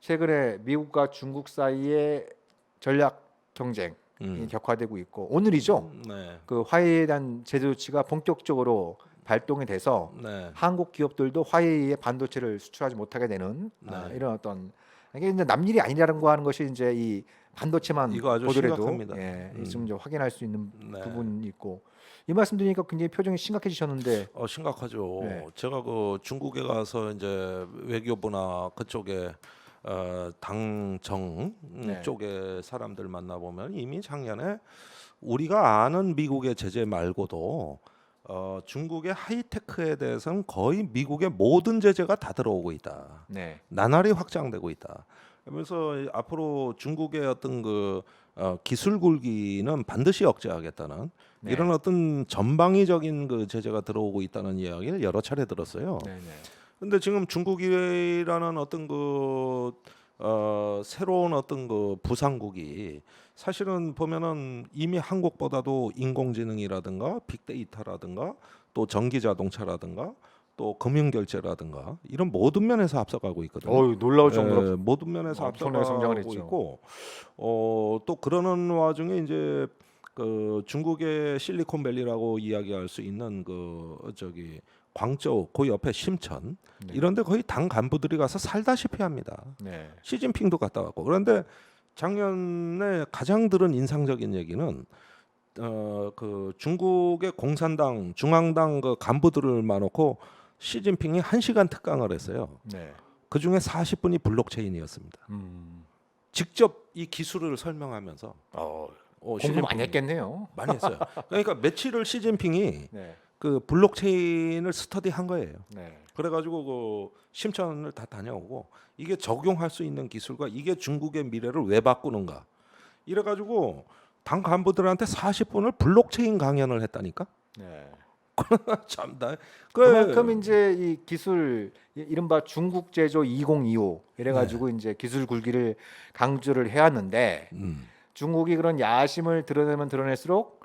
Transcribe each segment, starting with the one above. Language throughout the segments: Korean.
최근에 미국과 중국 사이의 전략 경쟁이 격화되고 있고 오늘이죠. 네. 그 화웨이에 대한 제재 조치가 본격적으로 발동이 돼서 네. 한국 기업들도 화웨이에 반도체를 수출하지 못하게 되는 네. 이런 어떤 이게 이제 남일이 아니라는 거 하는 것이 이제 이 반도체만 이거 아주 보더라도 심각합니다. 지금 좀 확인할 수 있는 네. 부분이 있고 이 말씀 드리니까 굉장히 표정이 심각해지셨는데 심각하죠. 네. 제가 그 중국에 가서 이제 외교부나 그쪽에 당정 네. 쪽에 사람들 만나 보면 이미 작년에 우리가 아는 미국의 제재 말고도 중국의 하이테크에 대해서는 거의 미국의 모든 제재가 다 들어오고 있다. 네. 나날이 확장되고 있다. 그래서 앞으로 중국의 어떤 그 기술 굴기는 반드시 억제하겠다는 네. 이런 어떤 전방위적인 그 제재가 들어오고 있다는 이야기를 여러 차례 들었어요. 네, 네. 근데 지금 중국이라는 어떤 그 새로운 어떤 그 부상국이 사실은 보면은 이미 한국보다도 인공지능이라든가 빅데이터라든가 또 전기 자동차라든가 또 금융결제라든가 이런 모든 면에서 앞서가고 있거든요. 놀라울 정도로 모든 면에서 엄청나게 성장을 앞서가고 했죠. 있고 또 그러는 와중에 이제 그 중국의 실리콘밸리라고 이야기할 수 있는 그 저기 광저우 그 옆에 심천 네. 이런데 거의 당 간부들이 가서 살다시피 합니다. 네. 시진핑도 갔다 왔고 그런데 작년에 가장 들은 인상적인 얘기는 그 중국의 공산당 중앙당 그 간부들을 마놓고 시진핑이 1시간 특강을 했어요. 네. 그 중에 40분이 블록체인이었습니다. 직접 이 기술을 설명하면서 공부 시진핑이 많이 했겠네요. 많이 했어요. 그러니까 며칠을 시진핑이 네. 그 블록체인을 스터디한 거예요. 네. 그래가지고 그 심천을 다 다녀오고 이게 적용할 수 있는 기술과 이게 중국의 미래를 왜 바꾸는가 이래가지고 당 간부들한테 40분을 블록체인 강연을 했다니까. 네. 참다. 그만큼 이제 이 기술 이른바 중국 제조 2025 이래가지고 이제 기술 굴기를 강조를 해왔는데 중국이 그런 야심을 드러내면 드러낼수록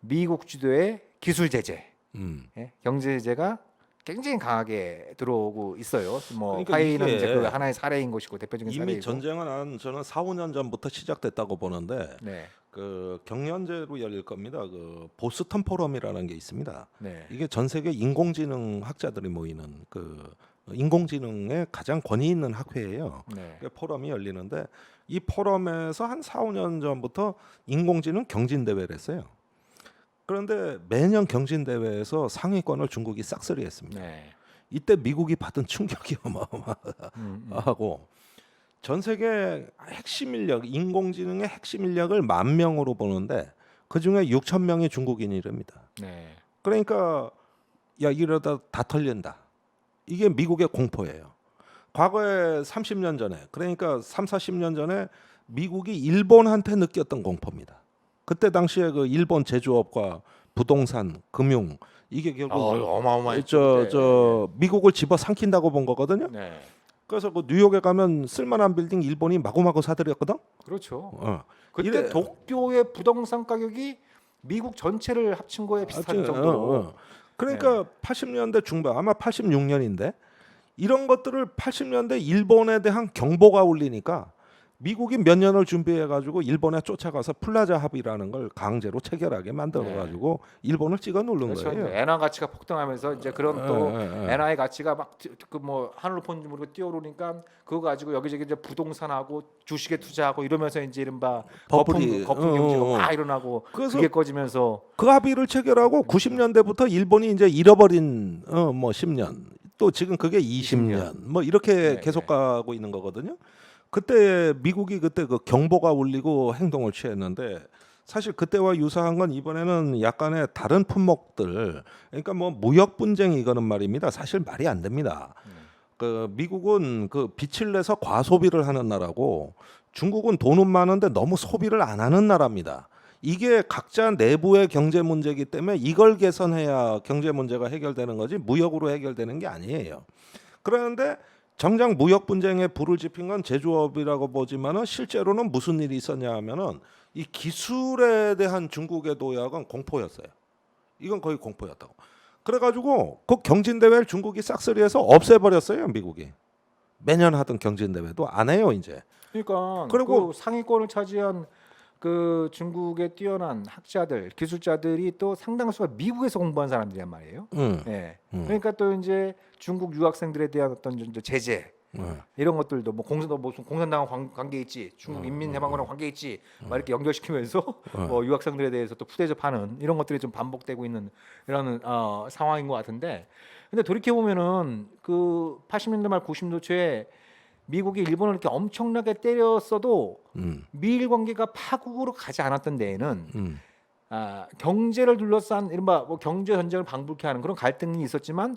미국 주도의 기술 제재, 경제 제재가 굉장히 강하게 들어오고 있어요. 뭐 그러니까 화웨이는 이게 이제 그 하나의 사례인 것이고 대표적인 이미 사례이고. 전쟁은 저는 4, 5년 전부터 시작됐다고 보는데 네, 그 경연제로 열릴 겁니다. 그 보스턴 포럼이라는 게 있습니다. 네, 이게 전 세계 인공지능 학자들이 모이는 그 인공지능에 가장 권위 있는 학회예요. 네, 그 포럼이 열리는데 이 포럼에서 한 4, 5년 전부터 인공지능 경진 대회를 했어요. 그런데 매년 경진 대회에서 상위권을 중국이 싹쓸이했습니다. 네. 이때 미국이 받은 충격이 어마어마하고 전 세계 핵심 인력, 인공지능의 핵심 인력을 10,000명으로 보는데 그 중에 6,000명이 중국인이랍니다. 네. 그러니까 야 이러다 다 털린다. 이게 미국의 공포예요. 과거에 30년 전에 그러니까 3, 40년 전에 미국이 일본한테 느꼈던 공포입니다. 그때 당시에 그 일본 제조업과 부동산, 금융 이게 결국 어마어마했죠. 저 미국을 집어 삼킨다고 본 거거든요. 네. 그래서 그 뉴욕에 가면 쓸만한 빌딩 일본이 마구마구 사들였거든. 그렇죠. 어. 그때 이래- 도쿄의 부동산 가격이 미국 전체를 합친 거에 비슷한 정도로. 그러니까 80년대 중반 아마 86년인데 이런 것들을 80년대 일본에 대한 경보가 울리니까 미국이 몇 년을 준비해 가지고 일본에 쫓아가서 플라자 합의라는 걸 강제로 체결하게 만들어 가지고 일본을 찍어 누른 그렇죠. 거예요. 엔화 가치가 폭등하면서 이제 그런 또 예. 엔화의 가치가 막 그 뭐 하늘로 본지 모르고 뛰어오르니까 그거 가지고 여기저기 이제 부동산하고 주식에 투자하고 이러면서 이제 이른바 버블이 거품 경제가 막 일어나고 그래서 그게 꺼지면서 그 합의를 체결하고 90년대부터 일본이 이제 잃어버린 뭐 10년 또 지금 그게 20년 뭐 이렇게 네, 계속 네. 가고 있는 거거든요. 그때 미국이 그때 그 경보가 울리고 행동을 취했는데 사실 그때와 유사한 건 이번에는 약간의 다른 품목들 그러니까 뭐 무역 분쟁이 이거는 말입니다. 사실 말이 안 됩니다. 그 미국은 그 빚을 내서 과소비를 하는 나라고 중국은 돈은 많은데 너무 소비를 안 하는 나라입니다. 이게 각자 내부의 경제 문제이기 때문에 이걸 개선해야 경제 문제가 해결되는 거지 무역으로 해결되는 게 아니에요. 그런데 정작 무역 분쟁에 불을 지핀 건 제조업이라고 보지만은 실제로는 무슨 일이 있었냐 하면은 이 기술에 대한 중국의 도약은 공포였어요. 이건 거의 공포였다고. 그래가지고 그 경진 대회를 중국이 싹쓸이해서 없애버렸어요, 미국이. 매년 하던 경진 대회도 안 해요 이제. 그러니까 그리고- 그 상위권을 차지한 그 중국의 뛰어난 학자들, 기술자들이 또 상당수가 미국에서 공부한 사람들이란 말이에요. 예. 그러니까 또 이제 중국 유학생들에 대한 어떤 이제 제재 이런 것들도 뭐 무슨 공산당 관계 있지, 중국 인민해방군랑 관계 있지, 막 이렇게 연결시키면서 뭐 유학생들에 대해서 또 푸대접하는 이런 것들이 좀 반복되고 있는 이런 상황인 것 같은데, 근데 돌이켜 보면은 그 80년대 말 90년대 초에 미국이 일본을 이렇게 엄청나게 때렸어도 미일 관계가 파국으로 가지 않았던 데에는 경제를 둘러싼 이른바 뭐 경제 전쟁을 방불케 하는 그런 갈등이 있었지만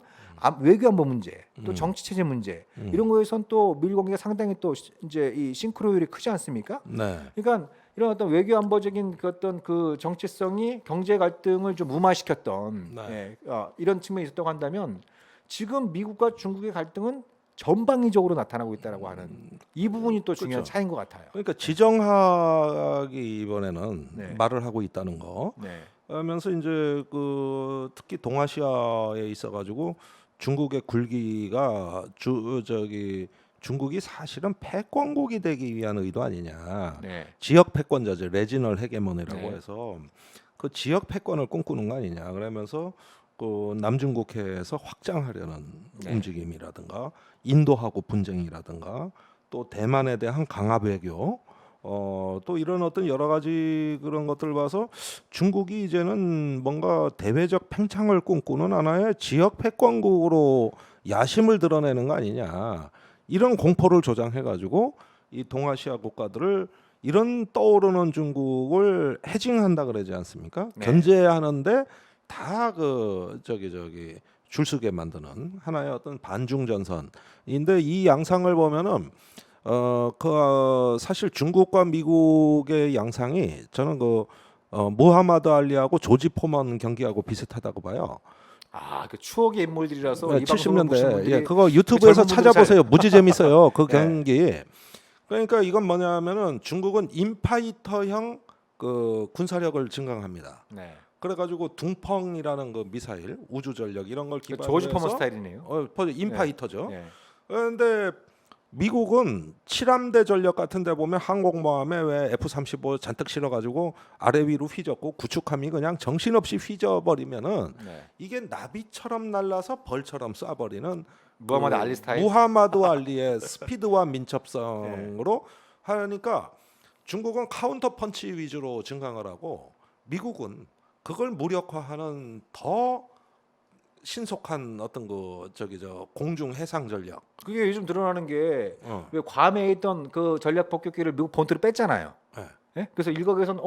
외교 안보 문제, 또 정치 체제 문제 이런 거에선 또 미일 관계가 상당히 또 이제 이 싱크로율이 크지 않습니까? 네. 그러니까 이런 어떤 외교 안보적인 그 어떤 그 정체성이 경제 갈등을 좀 무마시켰던 네. 이런 측면이 있었다고 한다면 지금 미국과 중국의 갈등은 전방위적으로 나타나고 있다라고 하는 이 부분이 또 중요한 그렇죠. 차이인 것 같아요. 그러니까 지정학이 이번에는 네. 말을 하고 있다는 거. 네. 하면서 이제 그 특히 동아시아에 있어가지고 중국의 굴기가 중국이 사실은 패권국이 되기 위한 의도 아니냐. 네. 지역 패권자죠. 레지널 헤게모니라고 네. 해서 그 지역 패권을 꿈꾸는 거 아니냐. 그러면서 그 남중국해에서 확장하려는 네. 움직임이라든가 인도하고 분쟁이라든가 또 대만에 대한 강압 외교 또 이런 어떤 여러 가지 그런 것들 봐서 중국이 이제는 뭔가 대외적 팽창을 꿈꾸는 하나의 지역 패권국으로 야심을 드러내는 거 아니냐 이런 공포를 조장해가지고 이 동아시아 국가들을 이런 떠오르는 중국을 해징한다 그러지 않습니까? 네. 견제하는데 다 그 줄서게 만드는 하나의 어떤 반중 전선인데 이 양상을 보면은 사실 중국과 미국의 양상이 저는 무하마드 알리하고 조지 포먼 경기하고 비슷하다고 봐요. 그 추억의 인물들이라서 이 방송을 보신 70년대 분들이 그거 유튜브에서 젊은 분들 찾아보세요. 무지 재밌어요. 그 네. 경기. 그러니까 이건 뭐냐면은 중국은 인파이터형 그 군사력을 증강합니다. 네. 그래가지고 둥펑이라는 그 미사일 우주 전력 이런 걸 그 기반으로 조지 해서 퍼머 스타일이네요. 인파이터죠. 네. 그런데 미국은 칠함대 전력 같은데 보면 항공모함에 왜 F-35 잔뜩 실어가지고 아래 위로 휘젓고 구축함이 그냥 정신없이 휘저버리면은 네. 이게 나비처럼 날라서 벌처럼 쏴버리는 무하마드 알리 스타일. 무하마드 알리의 스피드와 민첩성으로 하니까 중국은 카운터 펀치 위주로 증강을 하고 미국은 그걸 무력화하는 더 신속한 어떤 공중 해상 전략. 그게 요즘 드러나는 게 어. 왜 괌에 있던 그 전략 폭격기를 미국 본토로 뺐잖아요. 네. 예? 그래서 일각에서는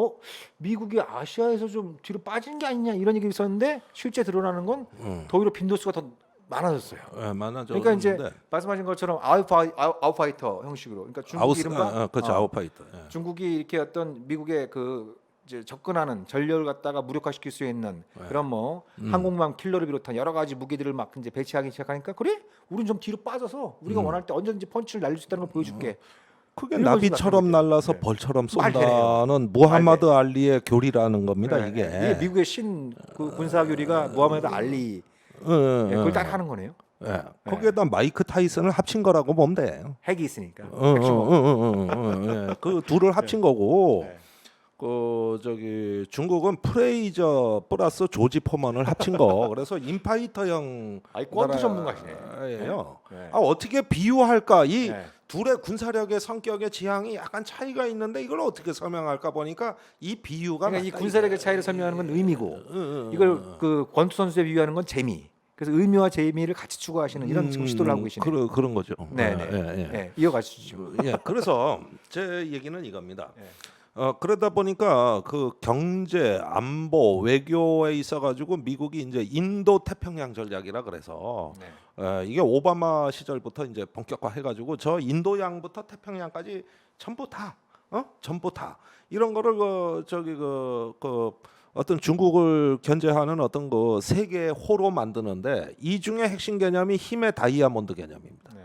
미국이 아시아에서 좀 뒤로 빠진 게 아니냐 이런 얘기 있었는데 실제 드러나는 건 오히려 빈도수가 더 많아졌어요. 네, 많아져. 그러니까 이제 말씀하신 것처럼 아웃파이터 형식으로, 그러니까 중국이 이른바 그렇죠. 아웃파이터. 예. 중국이 이렇게 어떤 미국의 그 이제 접근하는 전력을 갖다가 무력화시킬 수 있는 그런 뭐 항공모함 킬러를 비롯한 여러 가지 무기들을 막 이제 배치하기 시작하니까 그래? 우린 좀 뒤로 빠져서 우리가 원할 때 언제든지 펀치를 날릴 수 있다는 걸 보여줄게. 그게 이런 나비처럼 것이 날라서 네. 벌처럼 말이에요. 쏜다는 무하마드 알리의 교리라는 겁니다. 네, 이게 미국의 그 군사 교리가 무하마드 알리 그걸 따라하는 거네요. 예. 거기에다 마이크 타이슨을 합친 거라고 보면 돼요. 핵이 있으니까. 그 둘을 합친 거고. 네. 중국은 프레이저 플러스 조지 포먼을 합친 거. 그래서 인파이터형 권투 전문가시네. 예요. 네. 어떻게 비유할까? 이 네. 둘의 군사력의 성격의 지향이 약간 차이가 있는데 이걸 어떻게 설명할까 보니까 이 비유가 그러니까 이 맞다, 군사력의 이게. 차이를 설명하는 건 의미고 이걸 그 권투 선수에 비유하는 건 재미. 그래서 의미와 재미를 같이 추구하시는 이런 지금 시도를 하고 계시네요. 그런 거죠. 네네. 예. 이어가시죠. 그래서 제 얘기는 이겁니다. 네. 그러다 보니까 그 경제, 안보, 외교에 있어가지고 미국이 이제 인도 태평양 전략이라 그래서 네. 이게 오바마 시절부터 이제 본격화해가지고 저 인도양부터 태평양까지 전부 다, 전부 다 이런 거를 어떤 중국을 견제하는 어떤 그 세계 호로 만드는데 이 중에 핵심 개념이 힘의 다이아몬드 개념입니다. 네.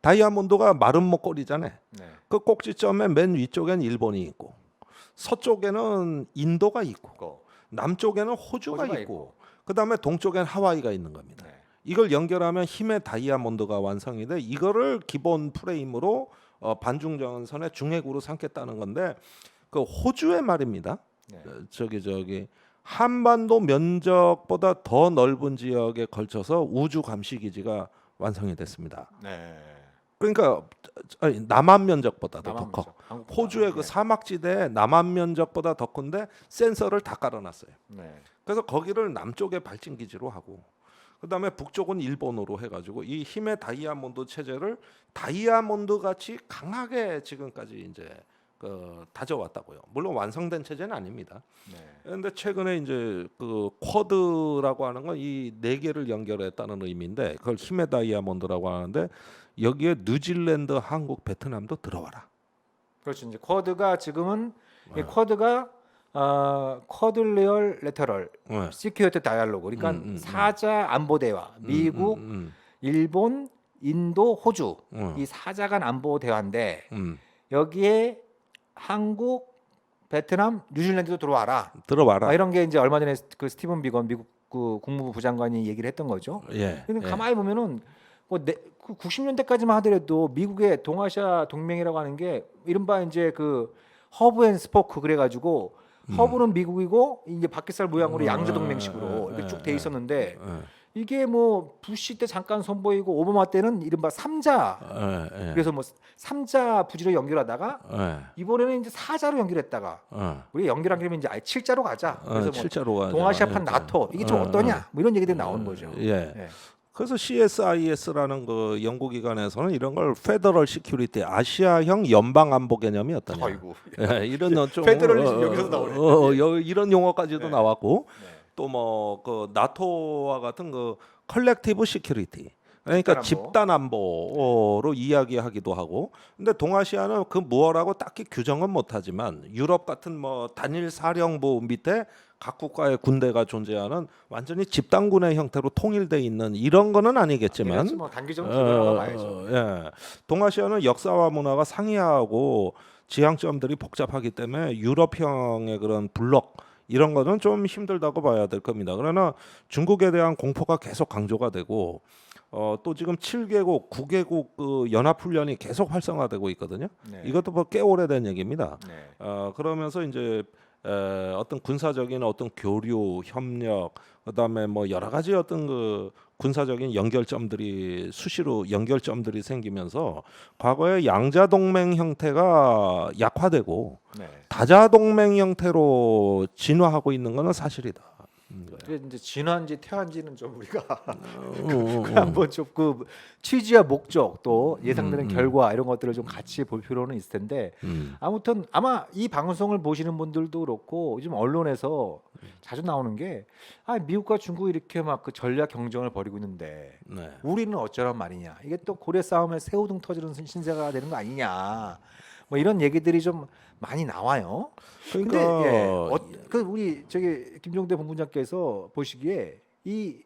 다이아몬드가 마른 목걸이잖아요. 네. 그 꼭지점의 맨 위쪽엔 일본이 있고 서쪽에는 인도가 있고 남쪽에는 호주가 있고 그다음에 동쪽엔 하와이가 있는 겁니다. 네. 이걸 연결하면 힘의 다이아몬드가 완성이 돼. 이거를 기본 프레임으로 반중전선의 중핵으로 삼겠다는 건데 그 호주의 말입니다. 네. 저기 한반도 면적보다 더 넓은 지역에 걸쳐서 우주 감시 기지가 완성이 됐습니다. 네. 그러니까 아니, 남한 면적보다도 더 남한 커. 면적, 한국보다. 호주의 그 네. 사막지대에 남한 면적보다 더 큰데 센서를 다 깔아놨어요. 네. 그래서 거기를 남쪽에 발진 기지로 하고 그다음에 북쪽은 일본으로 해가지고 이 힘의 다이아몬드 체제를 다이아몬드 같이 강하게 지금까지 이제 다져왔다고요. 물론 완성된 체제는 아닙니다. 네. 그런데 최근에 이제 그 쿼드라고 하는 건 이 네 개를 연결했다는 의미인데 그걸 힘의 다이아몬드라고 하는데 여기에 뉴질랜드, 한국, 베트남도 들어와라. 그렇죠. 이제 쿼드가 지금은 이 네. 쿼드가 쿼들리얼 레터럴 네. 시큐리티 다이알로그 그러니까 사자 안보 대화 미국, 일본, 인도, 호주 이 사자 간 안보 대화인데 여기에 한국, 베트남, 뉴질랜드도 들어와라. 들어와라. 이런 게 이제 얼마 전에 그 스티븐 비건 미국 그 국무부 부장관이 얘기를 했던 거죠. 예. 근데 예. 가만히 보면은 그 90년대까지만 하더라도 미국의 동아시아 동맹이라고 하는 게 이른바 이제 그 허브 앤 스포크 그래가지고 허브는 미국이고 이제 바퀴살 모양으로 양자 동맹식으로 이렇게 쭉 돼 있었는데 이게 뭐 부시 때 잠깐 선보이고 오바마 때는 이른바 삼자 그래서 뭐 삼자 부지로 연결하다가 이번에는 이제 사자로 연결했다가 우리 연결한 김에 이제 아예 칠자로 가자. 그래서 뭐 칠자로 동아시아판 나토 이게 좀 어떠냐 뭐 이런 얘기들이 나오는 거죠. 예. 예. 그래서 CSIS라는 그 연구기관에서는 이런 걸 페더럴 시큐리티 아시아형 연방 안보 개념이 어떠냐. 아이고. 예, 이런 좀 페더럴리즘 여기서 나오네. 이런 용어까지도 네. 나왔고 네. 또 뭐 그 나토와 같은 그 컬렉티브 시큐리티 그러니까 집단 안보로 이야기하기도 하고 근데 동아시아는 그 무엇라고 딱히 규정은 못하지만 유럽 같은 뭐 단일 사령부 밑에 각 국가의 군대가 존재하는 완전히 집단군의 형태로 통일돼 있는 이런 거는 아니겠지만 뭐 단기적으로 들어가 봐야죠. 예. 동아시아는 역사와 문화가 상이하고 지향점들이 복잡하기 때문에 유럽형의 그런 블록 이런 거는 좀 힘들다고 봐야 될 겁니다. 그러나 중국에 대한 공포가 계속 강조가 되고 또 지금 7개국, 9개국 그 연합훈련이 계속 활성화되고 있거든요. 네. 이것도 뭐 꽤 오래된 얘기입니다. 네. 그러면서 이제 어떤 군사적인 어떤 교류, 협력, 그다음에 뭐 여러 가지 어떤 그 군사적인 연결점들이 수시로 연결점들이 생기면서 과거의 양자 동맹 형태가 약화되고 네. 다자 동맹 형태로 진화하고 있는 것은 사실이다. 근데 이제 진화인지 퇴화인지는 좀 우리가 한번 좀그 취지와 목적 또 예상되는 결과 이런 것들을 좀 같이 볼 필요는 있을 텐데 아무튼 아마 이 방송을 보시는 분들도 그렇고 요즘 언론에서 자주 나오는 게 미국과 중국이 이렇게 막 그 전략 경쟁을 벌이고 있는데 네. 우리는 어쩌란 말이냐 이게 또 고래 싸움에 새우등 터지는 신세가 되는 거 아니냐 뭐 이런 얘기들이 좀 많이 나와요. 그러니까 근데 그 우리 저기 김종대 본부장께서 보시기에 이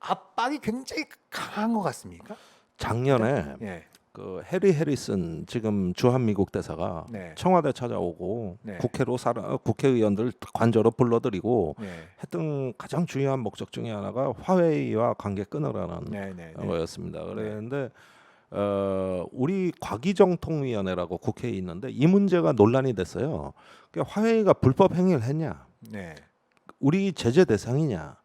압박이 굉장히 강한 것 같습니까? 작년에 예. 그 해리 해리슨 지금 주한미국 대사가 네. 청와대 찾아오고 네. 국회의원들 관저로 불러들이고 네. 했던 가장 중요한 목적 중에 하나가 화웨이와 관계 끊으라는 네. 네. 네. 거였습니다. 그랬는데 우리 과기정통위원회라고 국회에 있는데 이 문제가 논란이 됐어요. 그러니까 화웨이가 불법 행위를 했냐? 네. 우리 제재 대상이냐?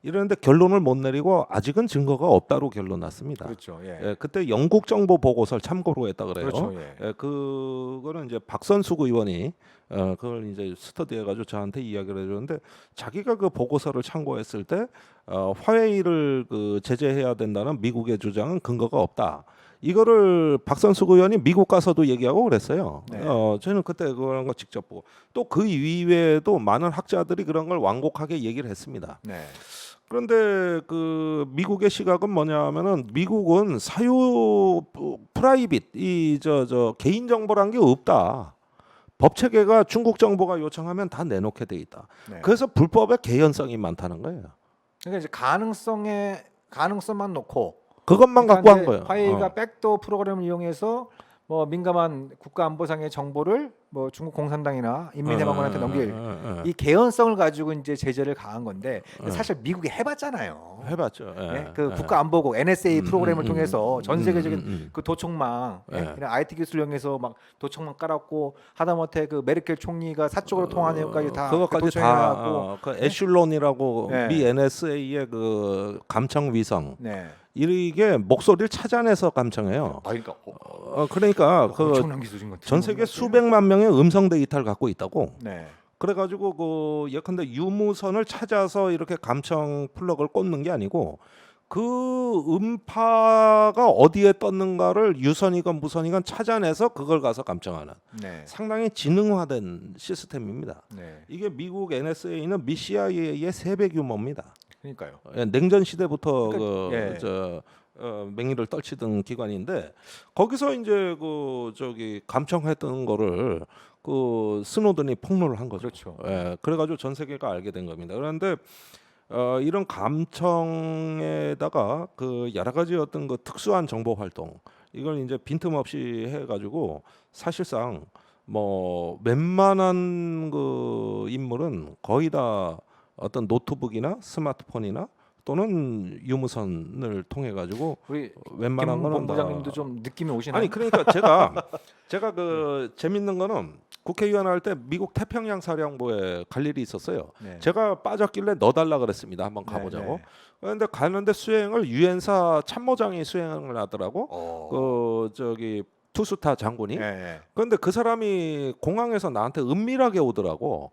이러는데 결론을 못 내리고 아직은 증거가 없다로 결론 났습니다. 그렇죠. 예. 예, 그때 영국 정보 보고서를 참고로 했다 그래요. 그렇죠. 예. 예, 그거는 이제 박선숙 의원이 그걸 이제 스터디해가지고 저한테 이야기를 해줬는데 자기가 그 보고서를 참고했을 때 화웨이를 그 제재해야 된다는 미국의 주장은 근거가 없다. 이거를 박선숙 의원이 미국 가서도 얘기하고 그랬어요. 네. 저는 그때 그런 거 직접 보고 또 그 이외에도 많은 학자들이 그런 걸 완곡하게 얘기를 했습니다. 네. 그런데 그 미국의 시각은 뭐냐면은 미국은 사유 프라이빗 이 저 개인 정보란 게 없다. 법 체계가 중국 정보가 요청하면 다 내놓게 돼 있다. 네. 그래서 불법의 개연성이 많다는 거예요. 그러니까 이제 가능성만 놓고 그것만 그러니까 갖고 한 이제 거예요. 화웨이가 백도어 프로그램을 이용해서 뭐 민감한 국가 안보상의 정보를 뭐 중국 공산당이나 인민해방군한테 넘길 어. 이 개연성을 가지고 이제 제재를 가한 건데 사실 미국이 해봤잖아요. 해봤죠. 예, 그 국가안보국 NSA 프로그램을 통해서 전 세계적인 그 도청망, 예. 이런 IT 기술 이용해서 막 도청망 깔았고 하다못해 그 메르켈 총리가 사적으로 통화 내용까지 다 그것까지 도청해갖고 그 에슐론이라고 네. 미 NSA의 그 감청 위성 네. 이게 목소리를 찾아내서 감청해요. 그러니까 그러니까 그 엄청난 기술인 것 같아요. 전 세계 수백만 명의 음성 데이터를 갖고 있다고. 네. 그래가지고 그 예컨대 유무선을 찾아서 이렇게 감청 플러그를 꽂는 게 아니고 그 음파가 어디에 떴는가를 유선이건 무선이건 찾아내서 그걸 가서 감청하는 네. 상당히 지능화된 시스템입니다. 네. 이게 미국 NSA는 미 CIA의 3배 규모입니다. 그러니까요. 냉전 시대부터 그러니까, 맹위를 떨치던 기관인데 거기서 이제 감청했던 거를 그 스노든이 폭로를 한 거죠. 그렇죠. 예, 그래가지고 전 세계가 알게 된 겁니다. 그런데 이런 감청에다가 그 여러 가지 어떤 그 특수한 정보 활동 이걸 이제 빈틈없이 해가지고 사실상 뭐 웬만한 그 인물은 거의 다 어떤 노트북이나 스마트폰이나 또는 유무선을 통해 가지고 우리 웬만한 김 거는 본부장님도 좀 느낌이 오시나요? 아니 그러니까 제가 그 재밌는 거는 국회의원 할 때 미국 태평양 사령부에 갈 일이 있었어요. 네. 제가 빠졌길래 넣어달라 그랬습니다. 한번 네, 가보자고. 네. 그런데 가는데 수행을 유엔사 참모장이 수행을 하더라고. 투스타 장군이. 네. 그런데 그 사람이 공항에서 나한테 은밀하게 오더라고.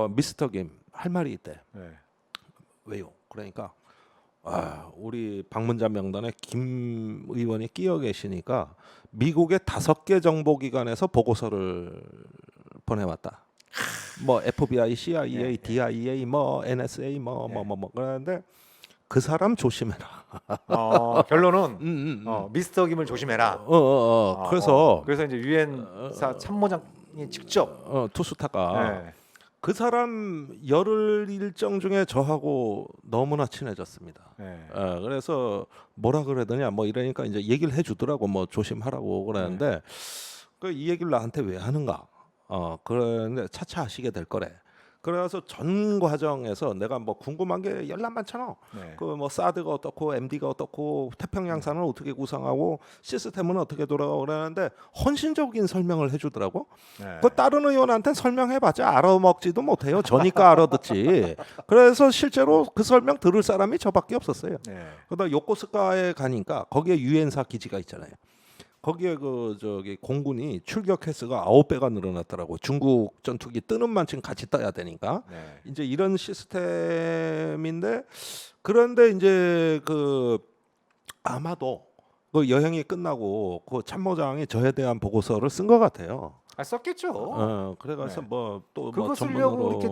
미스터 김 할 말이 있대. 네. 왜요? 그러니까 우리 방문자 명단에 김 의원이 끼어 계시니까 미국의 5개 정보기관에서 보고서를 보내왔다. 뭐 FBI, CIA, 네. DIA, 뭐 NSA, 뭐 그러는데 그 사람 조심해라. 결론은 미스터 김을 조심해라. 그래서 이제 유엔사 참모장이 직접 투스타가 네. 그 사람 열흘 일정 중에 저하고 너무나 친해졌습니다. 네. 그래서 뭐라 그러더냐 뭐 이러니까 이제 얘기를 해주더라고. 뭐 조심하라고 그러는데 이 얘기를 나한테 왜 하는가? 그런데 차차 하시게 될 거래. 그래서 전 과정에서 내가 뭐 궁금한 게 열람 많잖아. 네. 그 뭐 사드가 어떻고 MD가 어떻고 태평양산을 어떻게 구성하고 시스템은 어떻게 돌아가고 그러는데 헌신적인 설명을 해주더라고. 네. 그 다른 의원한테는 설명해봤자 알아먹지도 못해요. 저니까 알아듣지. 그래서 실제로 그 설명 들을 사람이 저밖에 없었어요. 네. 그러다 요코스카에 가니까 거기에 유엔사 기지가 있잖아요. 거기에 공군이 출격 횟수가 9배가 늘어났더라고. 중국 전투기 뜨는 만큼 같이 떠야 되니까. 네. 이제 이런 시스템인데 그런데 이제 아마도 그 여행이 끝나고 그 참모장이 저에 대한 보고서를 쓴 것 같아요. 썼겠죠. 그래가지고 네. 또 그거 쓰려고 이렇게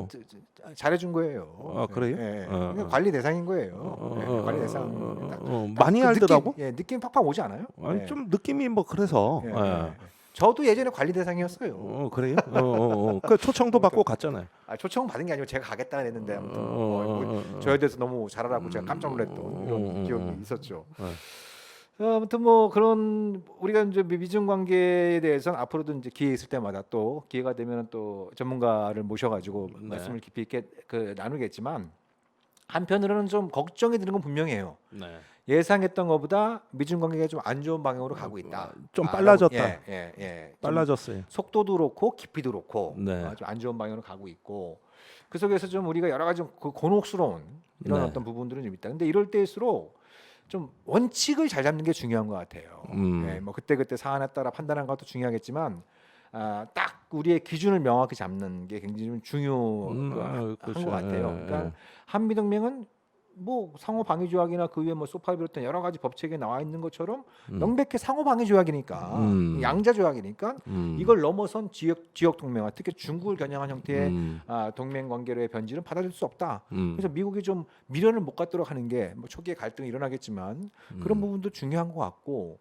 잘해준 거예요. 그래요? 네. 그냥 관리 대상인 거예요. 네. 관리 대상. 많이 알더라고. 느낌 팍팍 오지 않아요? 아니 네. 좀 느낌이 뭐 그래서. 저도 예전에 관리 대상이었어요. 그래요? 그 초청도 받고 갔잖아요. 초청 받은 게 아니고 제가 가겠다 했는데 아무튼 저에 대해서 너무 잘하라고 제가 깜짝 놀랐던 이런 기억이 있었죠. 아무튼 뭐 그런 우리가 이제 미중 관계에 대해서는 앞으로도 이제 기회 있을 때마다 또 기회가 되면 또 전문가를 모셔가지고 말씀을 깊이 있게 나누겠지만 한편으로는 좀 걱정이 드는 건 분명해요. 네. 예상했던 것보다 미중 관계가 좀 안 좋은 방향으로 가고 있다. 좀 빨라졌다. 빨라졌어요. 속도도 그렇고 깊이도 그렇고 네. 좀 안 좋은 방향으로 가고 있고 그 속에서 좀 우리가 여러 가지 곤혹스러운 이런 네. 어떤 부분들은 좀 있다. 근데 이럴 때일수록 좀 원칙을 잘 잡는 게 중요한 것 같아요. 뭐 그때 사안에 따라 판단하는 것도 중요하겠지만 딱 우리의 기준을 명확히 잡는 게 굉장히 좀 중요한 그렇죠. 것 같아요. 그러니까 한미 동맹은 뭐 상호 방위 조약이나 그 위에 뭐 소파 비롯한 여러 가지 법칙에 나와 있는 것처럼 명백히 상호 방위 조약이니까 양자 조약이니까 이걸 넘어선 지역 동맹화 특히 중국을 겨냥한 형태의 동맹 관계로의 변질은 받아들일 수 없다. 그래서 미국이 좀 미련을 못 갖도록 하는 게 뭐 초기에 갈등이 일어나겠지만 그런 부분도 중요한 것 같고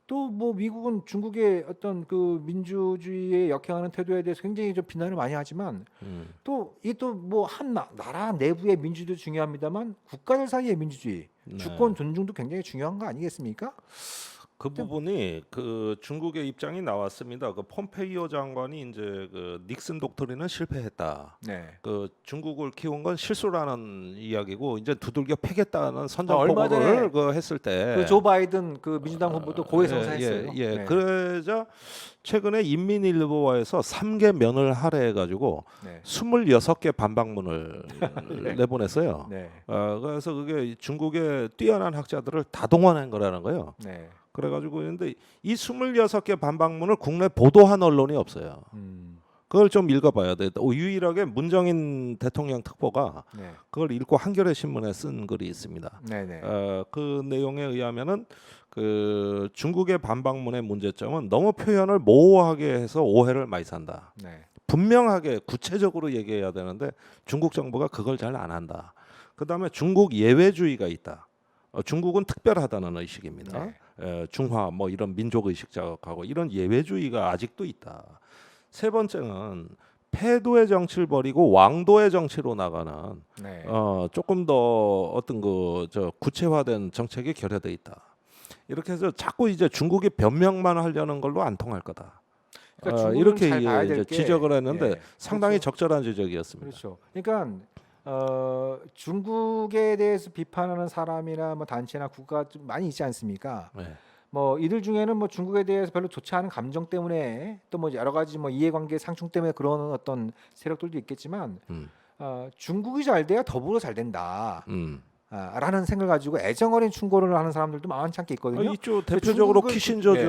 또 뭐 미국은 중국의 어떤 그 민주주의에 역행하는 태도에 대해서 굉장히 좀 비난을 많이 하지만 또 이 또 뭐 한 나라 내부의 민주주의도 중요합니다만 국가들 사이의 민주주의, 네. 주권 존중도 굉장히 중요한 거 아니겠습니까? 그 부분이 그 중국의 입장이 나왔습니다. 그 폼페이오 장관이 이제 그 닉슨 독트린은 실패했다. 네. 그 중국을 키운 건 실수라는 이야기고 이제 두들겨 패겠다는 얼마 선전포고를 전에 그 했을 때 그 조 바이든 그 민주당 후보도 고해성사했어요. 예. 네. 그러자 최근에 인민일보에서 3개 면을 할애해 가지고 네. 26개 반박문을 내보냈어요. 네. 그래서 그게 중국의 뛰어난 학자들을 다 동원한 거라는 거예요. 네. 그래가지고 근데 이 26개 반박문을 국내 보도한 언론이 없어요. 그걸 좀 읽어봐야 돼. 유일하게 문정인 대통령 특보가 네. 그걸 읽고 한겨레 신문에 쓴 글이 있습니다. 네네. 그 내용에 의하면은 그 중국의 반박문의 문제점은 너무 표현을 모호하게 해서 오해를 많이 산다. 네. 분명하게 구체적으로 얘기해야 되는데 중국 정부가 그걸 잘 안 한다. 그다음에 중국 예외주의가 있다. 중국은 특별하다는 의식입니다. 네. 중화 뭐 이런 민족 의식 자극하고 이런 예외주의가 아직도 있다. 세 번째는 패도의 정치를 버리고 왕도의 정치로 나가는 네. 조금 더 어떤 그 저 구체화된 정책이 결여돼 있다. 이렇게 해서 자꾸 이제 중국이 변명만 하려는 걸로 안 통할 거다. 그러니까 중국은 이렇게 잘 봐야 이제 될 게, 지적을 했는데 예, 상당히 그렇죠. 적절한 지적이었습니다. 그렇죠. 그러니까 중국에 대해서 비판하는 사람이나 뭐 단체나 국가 좀 많이 있지 않습니까? 네. 뭐 이들 중에는 뭐 중국에 대해서 별로 좋지 않은 감정 때문에 또 뭐 여러 가지 뭐 이해관계 상충 때문에 그러는 어떤 세력들도 있겠지만 중국이 잘 돼야 더불어 잘 된다. 라는 생각을 가지고 애정 어린 충고를 하는 사람들도 많지 않게 있거든요. 있죠. 근데 대표적으로 중국은 키신저죠.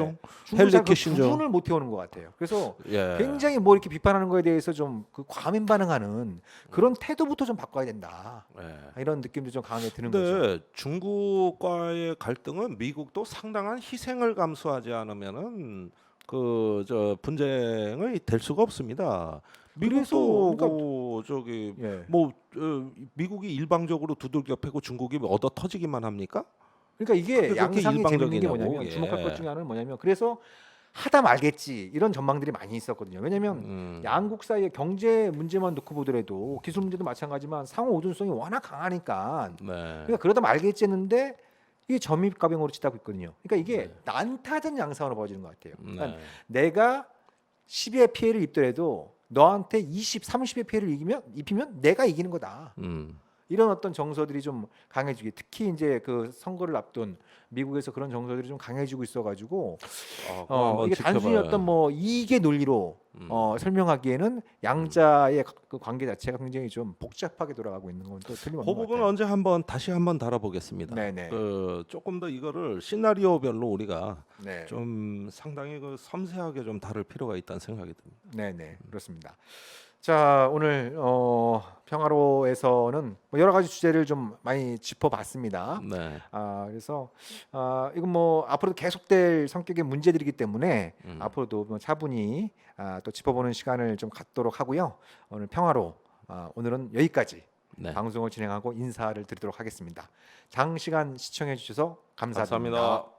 중국이 헨리 잘 그 키신저. 구분을 못 해오는 것 같아요. 그래서 예. 굉장히 뭐 이렇게 비판하는 거에 대해서 좀 그 과민 반응하는 그런 태도부터 좀 바꿔야 된다. 예. 이런 느낌도 좀 강하게 드는 거죠. 근데 중국과의 갈등은 미국도 상당한 희생을 감수하지 않으면은 그 저 분쟁이 될 수가 없습니다. 미국도 그래서 그 저기 예. 뭐 미국이 일방적으로 두들겨 패고 중국이 얻어 터지기만 합니까? 그러니까 이게 그게 그렇게 양상이 재밌는 게 일방적이냐고, 뭐냐면 예. 주목할 것 중에 하나는 뭐냐면 그래서 하다 말겠지 이런 전망들이 많이 있었거든요. 왜냐하면 양국 사이의 경제 문제만 놓고 보더라도 기술 문제도 마찬가지지만 상호 의존성이 워낙 강하니까 네. 그러니까 그러다 말겠지 했는데 이게 점입가병으로 치닫고 있거든요. 그러니까 이게 난타전 양상으로 벌어지는 것 같아요. 그러니까 네. 내가 10의 피해를 입더라도 너한테 20, 30의 피해를 입히면 내가 이기는 거다. 이런 어떤 정서들이 좀 강해지게 특히 이제 그 선거를 앞둔 미국에서 그런 정서들이 좀 강해지고 있어가지고 이게 단순히 어떤 뭐 이익의 논리로 설명하기에는 양자의 그 관계 자체가 굉장히 좀 복잡하게 돌아가고 있는 건 또 그 틀림없는 것 부분은 같아요. 언제 다시 한번 다뤄보겠습니다. 네네. 그 조금 더 이거를 시나리오별로 우리가 네. 좀 상당히 그 섬세하게 좀 다룰 필요가 있다는 생각이 듭니다. 네네 그렇습니다. 자 오늘 평화로에서는 뭐 여러 가지 주제를 좀 많이 짚어봤습니다. 네. 그래서 이건 뭐 앞으로도 계속될 성격의 문제들이기 때문에 앞으로도 뭐 차분히 또 짚어보는 시간을 좀 갖도록 하고요. 오늘 평화로 오늘은 여기까지 네. 방송을 진행하고 인사를 드리도록 하겠습니다. 장시간 시청해 주셔서 감사드립니다. 감사합니다.